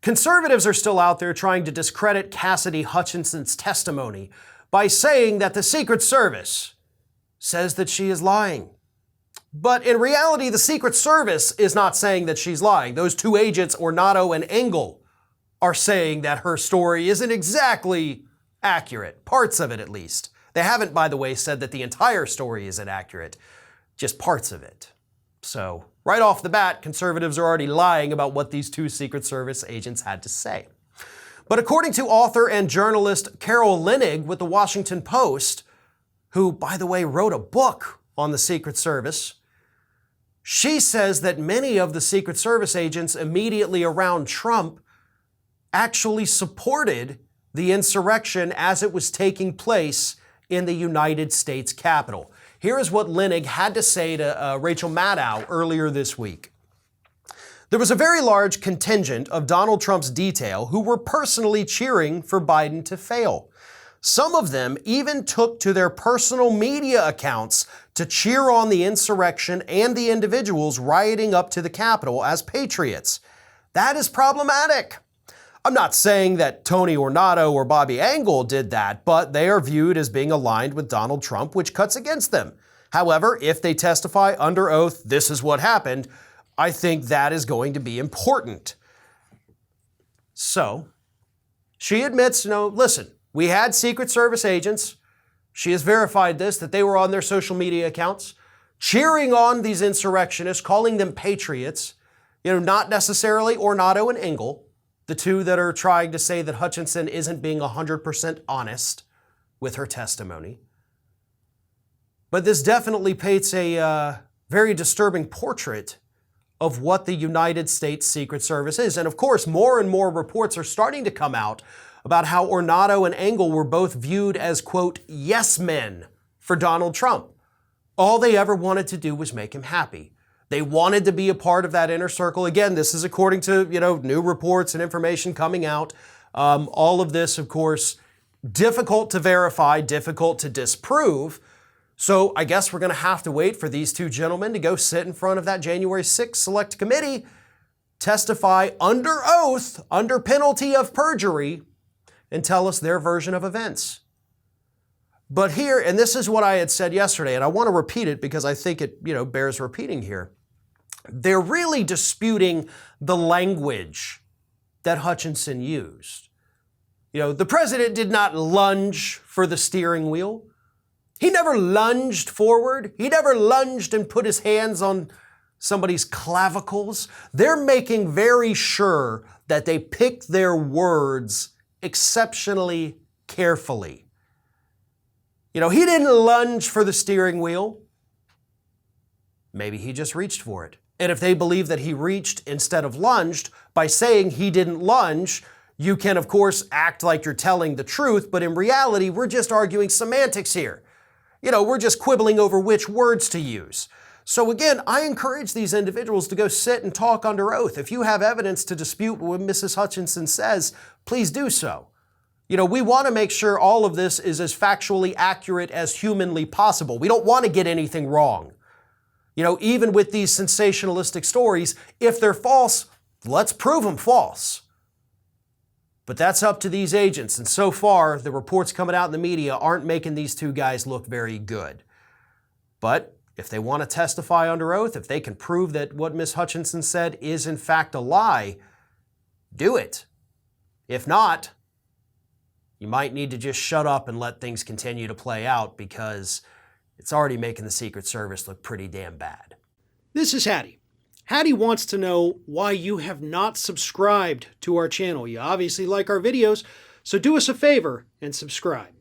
Conservatives are still out there trying to discredit Cassidy Hutchinson's testimony by saying that the Secret Service says that she is lying. But in reality, the Secret Service is not saying that she's lying. Those two agents, Ornato and Engel, are saying that her story isn't exactly accurate. Parts of it, at least. They haven't, by the way, said that the entire story isn't accurate. Just parts of it. So, right off the bat, conservatives are already lying about what these two Secret Service agents had to say. But according to author and journalist Carol Leonnig with the Washington Post, who, by the way, wrote a book on the Secret Service, she says that many of the Secret Service agents immediately around Trump actually supported the insurrection as it was taking place in the United States Capitol. Here is what Leonnig had to say to Rachel Maddow earlier this week. There was a very large contingent of Donald Trump's detail who were personally cheering for Biden to fail. Some of them even took to their personal media accounts to cheer on the insurrection and the individuals rioting up to the Capitol as patriots. That is problematic. I'm not saying that Tony Ornato or Bobby Engel did that, but they are viewed as being aligned with Donald Trump, which cuts against them. However, if they testify under oath, this is what happened, I think that is going to be important. So, she admits, listen, we had Secret Service agents. She has verified this, that they were on their social media accounts, cheering on these insurrectionists, calling them patriots, not necessarily Ornato and Engel, the two that are trying to say that Hutchinson isn't being 100% honest with her testimony. But this definitely paints a very disturbing portrait of what the United States Secret Service is. And of course, more and more reports are starting to come out about how Ornato and Engel were both viewed as, quote, yes men for Donald Trump. All they ever wanted to do was make him happy. They wanted to be a part of that inner circle. Again, this is according to, new reports and information coming out. All of this, of course, difficult to verify, difficult to disprove. So I guess we're going to have to wait for these two gentlemen to go sit in front of that January 6th Select Committee, testify under oath, under penalty of perjury, and tell us their version of events. But here, and this is what I had said yesterday, and I want to repeat it because I think it, bears repeating here. They're really disputing the language that Hutchinson used. The president did not lunge for the steering wheel. He never lunged forward. He never lunged and put his hands on somebody's clavicles. They're making very sure that they pick their words exceptionally carefully. He didn't lunge for the steering wheel. Maybe he just reached for it. And if they believe that he reached instead of lunged, by saying he didn't lunge, you can, of course, act like you're telling the truth, but in reality, we're just arguing semantics here. We're just quibbling over which words to use. So again, I encourage these individuals to go sit and talk under oath. If you have evidence to dispute what Mrs. Hutchinson says, please do so. We want to make sure all of this is as factually accurate as humanly possible. We don't want to get anything wrong. Even with these sensationalistic stories, if they're false, let's prove them false. But that's up to these agents, and so far, the reports coming out in the media aren't making these two guys look very good. But if they want to testify under oath, if they can prove that what Ms. Hutchinson said is in fact a lie, do it. If not, you might need to just shut up and let things continue to play out because it's already making the Secret Service look pretty damn bad. This is Hattie. Hattie wants to know why you have not subscribed to our channel. You obviously like our videos, so do us a favor and subscribe.